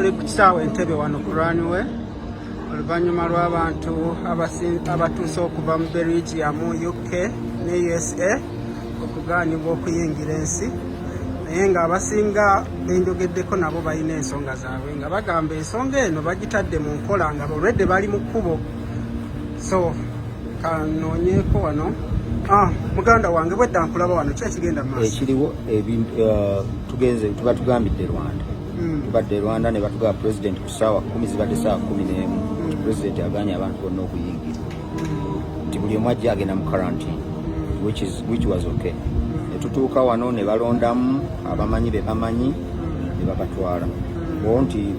tuli ku kisaawe Entebbe wano ku runway oluvannyuma lw'abantu abatuuse okuva mu Belgium, UK ne USA okugaanibwa okuyingira ensi, naye ng'abasinga benjogeddeko nabo balina ensonga zaabwe nga bagamba ensonga eno bagitadde mu nkola nga olwedde bali mu kkubo. So kanoonyeeko wano muganda wange bwedda nkulaba wano ki ekigenda mu maaso? Ekiriwo tugenze tuba tugambidde Rwanda. Tubadde Rwanda ne batugaba President ku ssaawa 10 zibadde ssaawa 11 President aganye abantu bonna okuyingira nti buli omu ajja agenda mu quarantine which was okay. Ne tutuuka wano ne balondamu abamanyi be bamanyi ne babatwala nti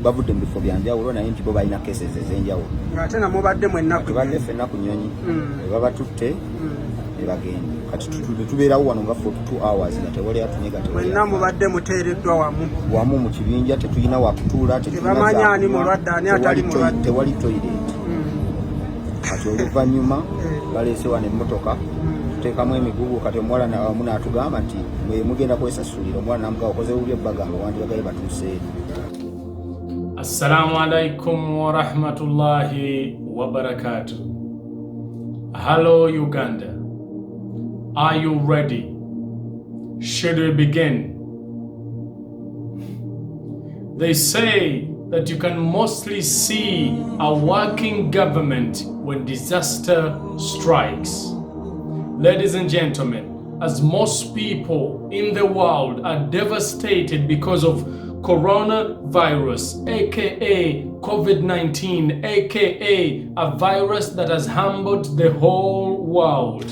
bavudde mu bifo byanjawulo naye nti bo balina cases ez'enjawulo. Ate namwe badde mwenna tubadde ffenna ku nnyonyi ne babatutte ne bagenda. Kati tubeerawo wano nga 42 hours nga tewali atunyiga mwenna mubadde muteereddwa wamu mu kibinja, tetulina wakutuula, tebamanya ani mulwadde ani atali mulwadde, tewali toilet. Kati oluvannyuma baleese wano emmotoka tuteekamu emigugu. Kati omuwala wamu n'atugamba nti mugenda kwesasulira. Omuwala n'amugamba okoze bubi ebbagamba wandibagaye batuuseeri. Assalamu alaikum wa rahmatullahi wa barakatuh. Hello Uganda. Are you ready? Should we begin? They say that you can mostly see a working government when disaster strikes. Ladies and gentlemen, as most people in the world are devastated because of coronavirus, aka COVID-19, aka a virus that has humbled the whole world.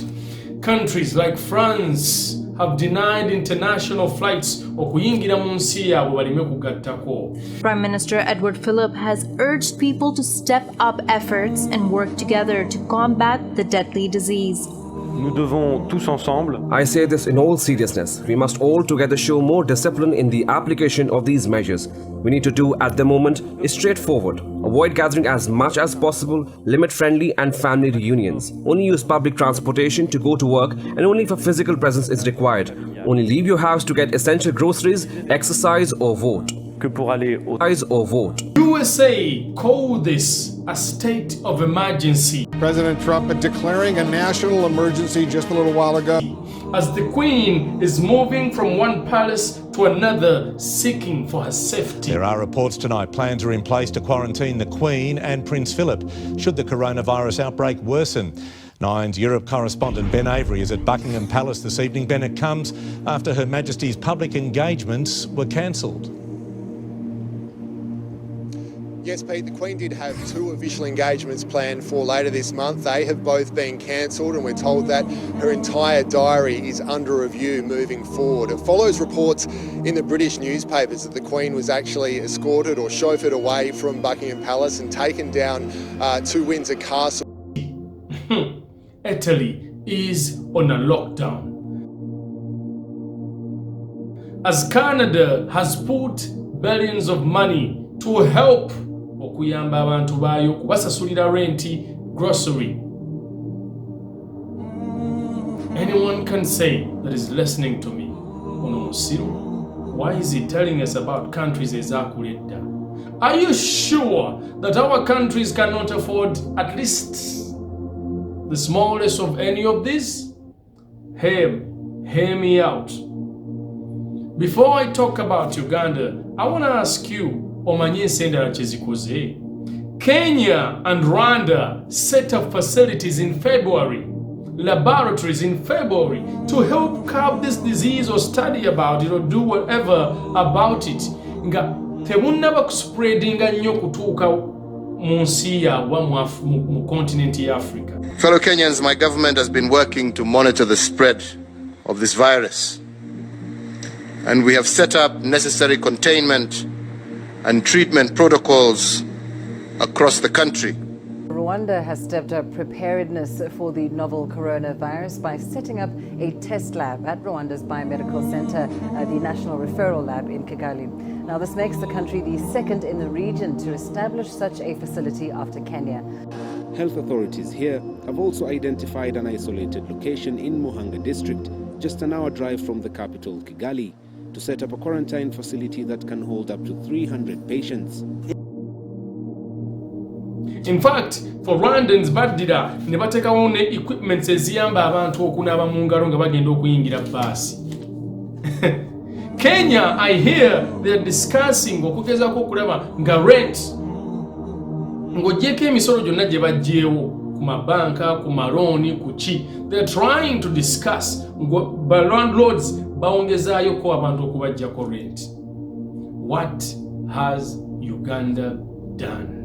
Countries like France have denied international flights okuyingira mu nsi yaabwe baleme kugattako. Prime Minister Edward Philip has urged people to step up efforts and work together to combat the deadly disease. Nous devons tous ensemble. I say this in all seriousness. We must all together show more discipline in the application of these measures. We need to do at the moment is straightforward. Avoid gathering as much as possible, limit friendly and family reunions. Only use public transportation to go to work and only for physical presence is required. Only leave your house to get essential groceries, exercise or vote. Que pour aller or vote. USA called this a state of emergency. President Trump declaring a national emergency just a little while ago. As the Queen is moving from one palace to another, seeking for her safety. There are reports tonight plans are in place to quarantine the Queen and Prince Philip should the coronavirus outbreak worsen. Nine's Europe correspondent Ben Avery is at Buckingham Palace this evening. Ben, it comes after Her Majesty's public engagements were cancelled. Yes, Pete, the Queen did have 2 official engagements planned for later this month. They have both been cancelled and we're told that her entire diary is under review moving forward. It follows reports in the British newspapers that the Queen was actually escorted or chauffeured away from Buckingham Palace and taken down to Windsor Castle. Italy is on a lockdown. As Canada has put billions of money to help okuyamba abantu bayo kubasasulira renti, grocery. Anyone can say that is listening to me. Ono musiru, why is he telling us about countries ezakuledda? Are you sure that our countries cannot afford at least the smallest of any of these? Hear me out. Before I talk about Uganda, I want to ask you, omanye ensendera kyezikoze. Kenya and Rwanda set up facilities in February, laboratories in February to help curb this disease or study about it or do whatever about it. Nga temunnaba kuspreadinga nnyo kutuuka mu nsi yaabwe mu continent ya Africa. Fellow Kenyans, my government has been working to monitor the spread of this virus, and we have set up necessary containment and treatment protocols across the country. Rwanda has stepped up preparedness for the novel coronavirus by setting up a test lab at Rwanda's Biomedical Center, the National Referral Lab in Kigali. Now, this makes the country the second in the region to establish such a facility after Kenya. Health authorities here have also identified an isolated location in Muhanga district, just an hour drive from the capital, Kigali. to set up a quarantine facility that can hold up to 300 patients. In fact, for Rwandans baddira ne bateekawo ne equipments eziyamba abantu okunaaba mu ngalo nga bagenda okuyingira baasi. Kenya, I hear they are discussing okugezaako okulaba nga rent ng'oggyeko emisolo gyonna gye baggyeewo ku mabanka, ku malooni, ku ki. They are trying to discuss ba landlords bawongezaayo abantu okubaggyako rent. What has Uganda done?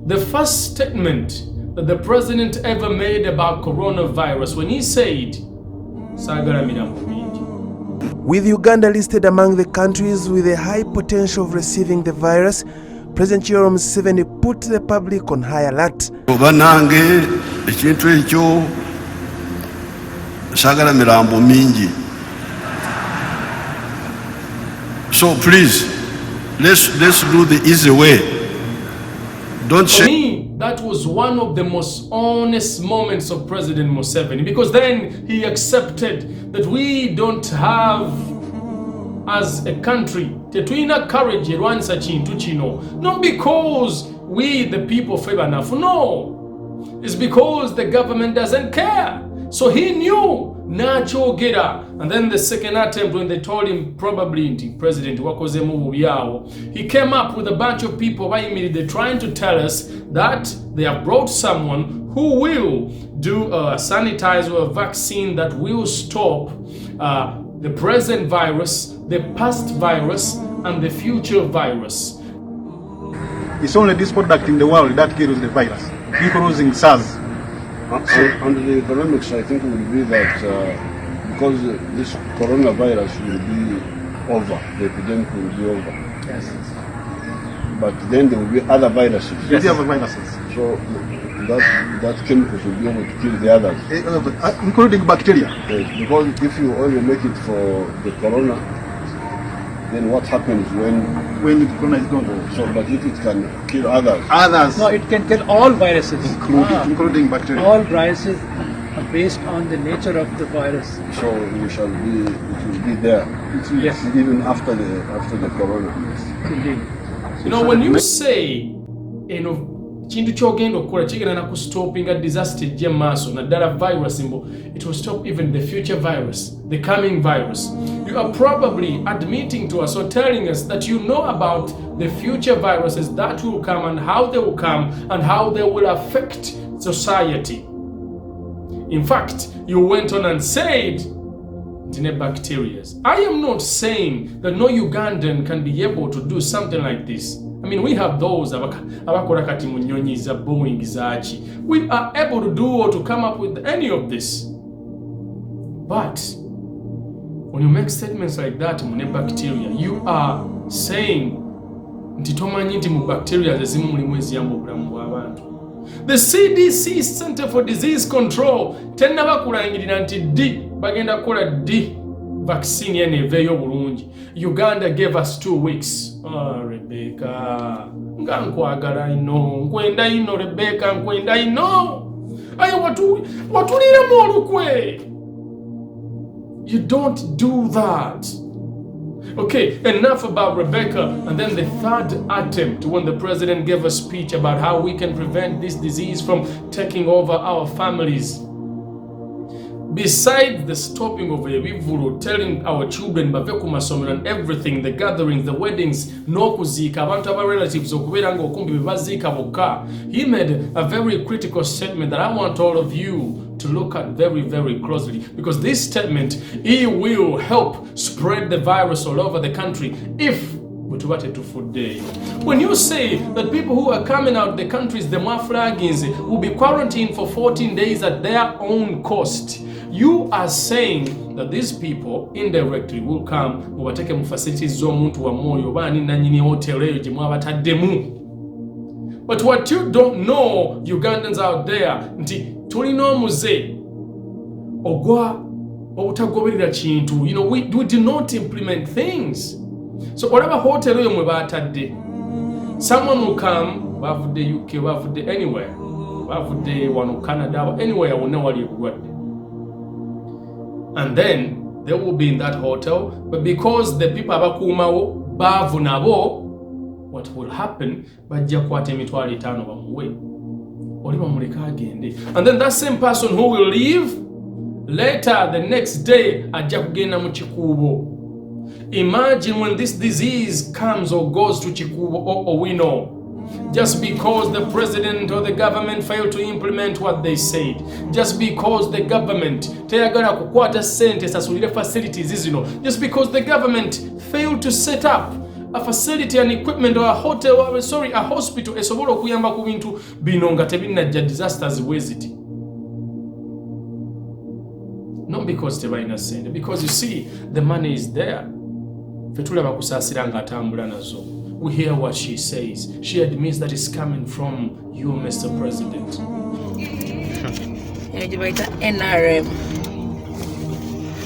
The first statement that the president ever made about coronavirus when he said, with Uganda listed among the countries with a high potential of receiving the virus, President Yoweri Museveni put the public on high alert. So please, let's do the easy way. Don't For me, that was one of the most honest moments of President Museveni, because then he accepted that we don't have, as a country, tetuina courage erwanisa kintu kino. Not because we, the people, favor enough. No. It's because the government doesn't care. So he knew nachogera. And then the second attempt, when they told him probably President wakozemu bubyaawo, he came up with a bunch of people by immediately trying to tell us that they have brought someone who will do a sanitizer or a vaccine that will stop the present virus, the past virus, and the future virus. It's only this product in the world that kills the virus, including SARS. And the economics, I think, will be that because this coronavirus will be over, the epidemic will be over. Yes. But then there will be other viruses. Yes. Other viruses. So that chemicals will be able to kill the others. Including bacteria. Yes, because if you only make it for the corona, then what happens when the corona is gone? So, but if it can kill others. No, it can kill all viruses. Including bacteria. All viruses are based on the nature of the virus. So it will be there. Yes. Even after the corona. Yes. Indeed. You know, when you say, kintu kyogenda okukola kigenda na kustopinga disaster gye maaso naddala virus mbo, it will stop even the future virus, the coming virus. You are probably admitting to us or telling us that you know about the future viruses that will come and how they will come and how they will affect society. In fact, you went on and said, bacteria. I am not saying that no Ugandan can be able to do something like this. I mean, we have those abakora kati mu nnyonyi za Boeing zaaki. We are able to do or to come up with any of this. But when you make statements like that mune bacteria, you are saying nti tomanyi nti mu bacteria ezimu mulimu eziyamba obulamu bw'abantu. The CDC, Center for Disease Control, tennaba kulangirira nti bagenda kukola vaccine yene eveeyo bulungi. Uganda gave us 2 weeks. Rebecca, nga nkwagala ino, nkwenda ino Rebecca, nkwenda ino. Aye watuliremu olukwe. You don't do that. Okay, enough about Rebecca. And then the third attempt, when the president gave a speech about how we can prevent this disease from taking over our families. Besides the stopping of ebivulu, telling our children bave ku masomero and everything, the gatherings, the weddings, n'okuziika abantu aba relatives okubeera nga okumbi bebaziika bokka, he made a very critical statement that I want all of you to look at very, very closely, because this statement, he will help spread the virus all over the country if when you say that people who are coming out the countries, the Mwafragins, will be quarantined for 14 days at their own cost, you are saying that these people indirectly will come mubateke mu facilities z'omuntu wa moyo bani nanyini hotel eyo gye mwabataddemu. But what you don't know, Ugandans out there, nti tulina omuze ogwa obutagoberera kintu. You know, we do not implement things. So whatever hotel eyo mwe batadde, someone will come, bavudde UK, bavudde anywhere, bavudde wano Canada, anywhere wonna wali eggwadde. And then they will be in that hotel, but because the people abakuumawo baavu nabo, what will happen, bajja kwata emitwalo 5 bamuwe oli bamuleka agende, and then that same person who will leave later the next day ajja kugenda mu kikuubo. Imagine when this disease comes or goes to kikuubo or Owino, just because the president or the government failed to implement what they said, just because the government teyagala kukwata sente sasulire facilities zino, just because the government failed to set up a facility and equipment or a hotel or a hospital esobola okuyamba ku bintu bino nga tebinajja disasters weziti. Not because tebalina sente, because you see the money is there. Fetulaba kusasira nga atambula nazo. We hear what she says. She admits that it's coming from you, Mr. President. NRM.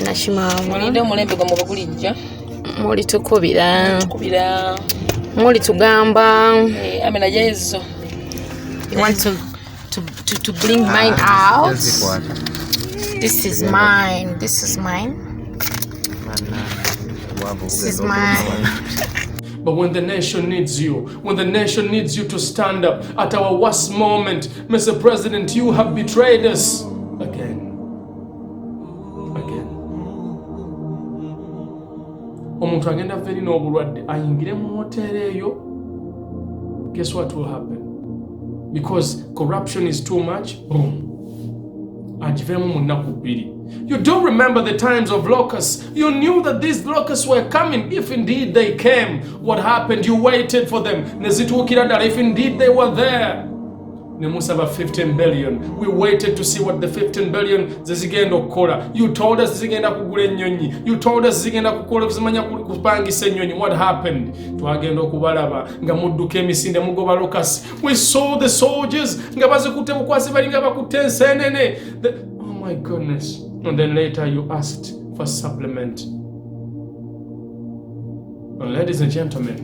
Nashimama. Mulinde mulembe gwa mubulijja. Muli tukubira. Muli tugamba. Amena jezo. You want to bring mine out? This is mine. This is mine. This is mine. But when the nation needs you, when the nation needs you to stand up at our worst moment, Mr. President, you have betrayed us again. Omuntu agenda veri n'obulwadde ayingire mu hotel eyo. Guess what will happen? Because corruption is too much, boom. Ajivemu munaku bbiri. You don't remember the times of locusts. You knew that these locusts were coming. If indeed they came, what happened? You waited for them. Nezituukira ddala. If indeed they were there. Nemusaba 15 billion. We waited to see what the 15 billion zizigenda okukola. You told us zizigenda kugula ennyonyi. You told us zizigenda kukola kuzimanya kupangisa ennyonyi. What happened? Twagenda okubalaba nga mudduka emisinde mugoba lokasi. We saw the soldiers nga bazikutte bukwasi bali nga bakutte ensenene. Oh my goodness. And then later you asked for supplement. And ladies and gentlemen,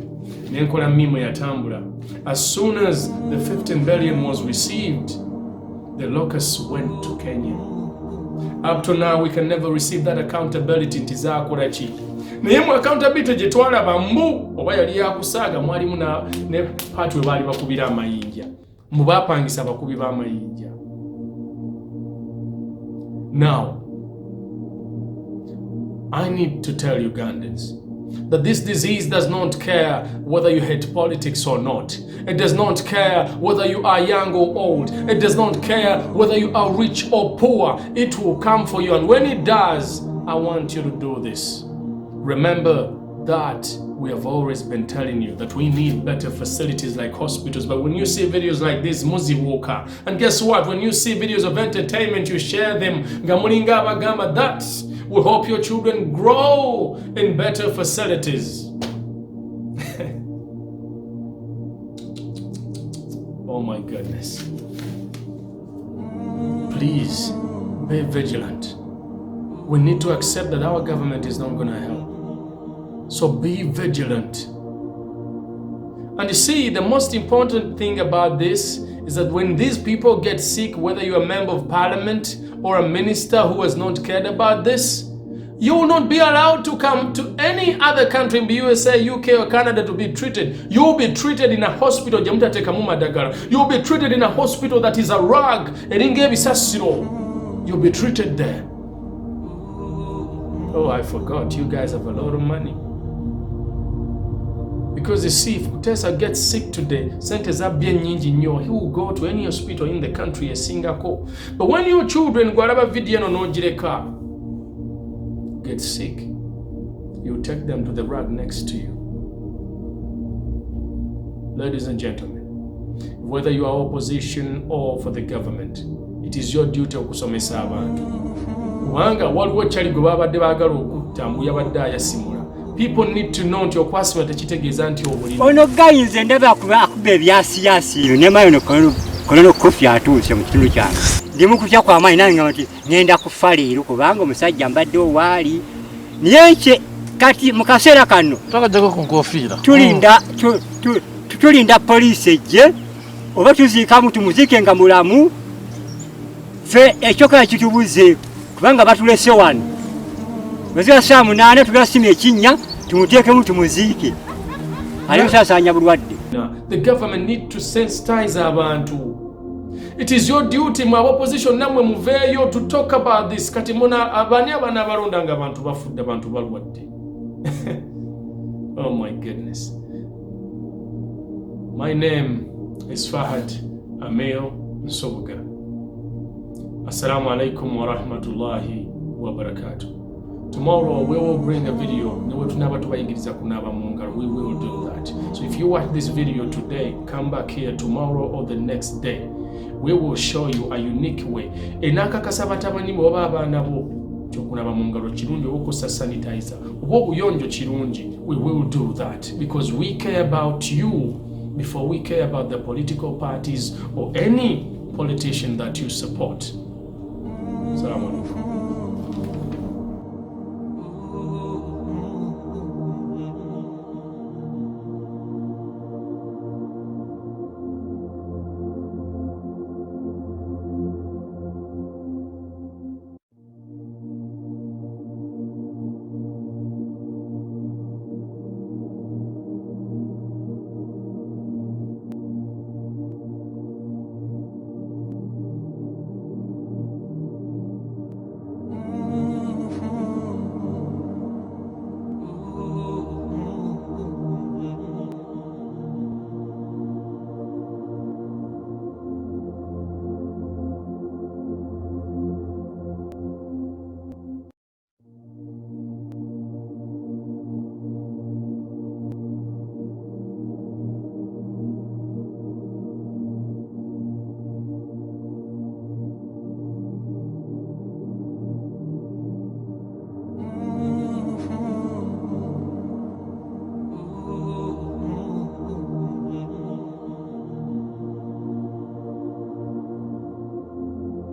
nenkola mimo yatambula. As soon as the 15 billion was received, the locusts went to Kenya. Up to now, we can never receive that accountability. Ntizakola ki? Naye mu accountability gye twalaba mbu oba yali yakusaaga mwalimu ne pati we baali bakubira amayinja. Mu baapangisa abakubi b'amayinja. Now, I need to tell Ugandans that this disease does not care whether you hate politics or not. It does not care whether you are young or old. It does not care whether you are rich or poor. It will come for you. And when it does, I want you to do this. Remember that we have always been telling you that we need better facilities like hospitals. But when you see videos like this, Muzi Walker, and guess what? When you see videos of entertainment, you share them. Gamulinga bagamba, that we hope your children grow in better facilities. Oh my goodness. Please be vigilant. We need to accept that our government is not going to help. So be vigilant. And you see, the most important thing about this is that when these people get sick, whether you're a member of parliament or a minister who has not cared about this, you will not be allowed to come to any other country in the USA, UK or Canada to be treated. You will be treated in a hospital. You will be treated in a hospital that is a rag. You'll be treated there. Oh, I forgot. You guys have a lot of money. Because you see, if Kutesa gets sick today, he will go to any hospital in the country in Singapore. But when your children get sick, you take them to the rug next to you. Ladies and gentlemen, whether you are opposition or for the government, it is your duty okusomesa abantu. Kubanga waliwo kyali gwe babadde baagala okutta mbu yabadde ayasimula. People need to know nti okwasibwa tekitegeeza nti obulimi. Ono gayinza ndaba akuba ebyasiyaasiiro ne mayo kono kofi atuuse mu kitundu kyange. Ndimu kutya kwa mayi nange nti ngenda kufa leero kubanga omusajja mbadde owaali. Naye kati mu kaseera kano twagaddeko ku nkofiira. Tulinda poliisi ejje oba tuziikamu tumuzike nga mulamu. Fe ekyokola kitubuze kubanga batulese wano Wazira saa 8 tugasima ekinnya tumuteekemu tumuziike. Ali musasanya bulwadde. The government need to sensitize abantu. It is your duty mu opposition namwe muveeyo to talk about this. Kati muna abani abana balondanga abantu bafudde abantu balwadde. Oh my goodness. My name is Fahad Amil Nsobuga. Assalamu alaikum wa rahmatullahi wa barakatuh. Tomorrow we will bring a video. We will do that. So if you watch this video today, come back here tomorrow or the next day. We will show you a unique way. Enaka kasabatabani boba abana bo kyokunaba mu ngalo kirungi okusa sanitizer. Obo buyonjo kirungi. We will do that because we care about you before we care about the political parties or any politician that you support. Assalamu alaikum.